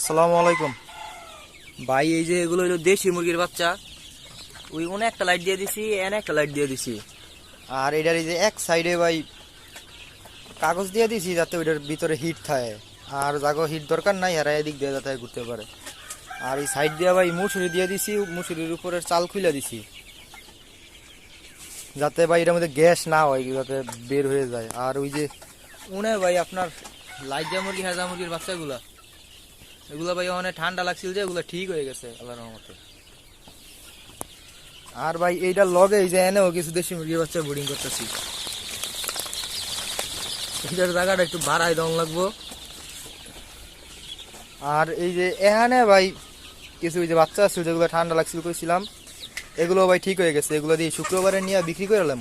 আসসালামু আলাইকুম। ভাই এই যে এগুলো হলো দেশি মুরগির বাচ্চা। ওই ওনে একটা লাইট দিয়ে দিছি, এনে একটা লাইট দিয়ে দিছি। আর এটার এই যে এক সাইডে ভাই কাগজ দিয়ে দিছি যাতে ওইটার ভিতরে হিট থাকে, আর যাগো হিট দরকার নাই এরা এদিক দিয়ে যাতে ঘুরতে পারে। আর এই সাইড দিয়ে ভাই মুসুরি দিয়ে দিছি, মুসুরির উপরের চাল খুলে দিছি যাতে ভাই এটার মধ্যে গ্যাস না হয়, যাতে বের হয়ে যায়। আর ওই যে উনে ভাই আপনার লাইজা মুরগি হাজা মুরগির বাচ্চাগুলা, এগুলা ভাই অনেক ঠান্ডা লাগছিল যে এগুলা ঠিক হয়ে গেছে আল্লাহর রহমতে। আর ভাই এইটার লগে এই যে এনেও কিছু দেশি মুরগির বাচ্চা বোর্ডিং করতেছি। এটার জায়গাটা একটু বাড়াই দেওয়া লাগবো। আর এই যে এখানে ভাই কিছু ওই যে বাচ্চা আছে যেগুলো ঠান্ডা লাগছিল কইছিলাম, এগুলো ভাই ঠিক হয়ে গেছে। এগুলো দিয়ে শুক্রবারে নিয়ে বিক্রি করে এলাম।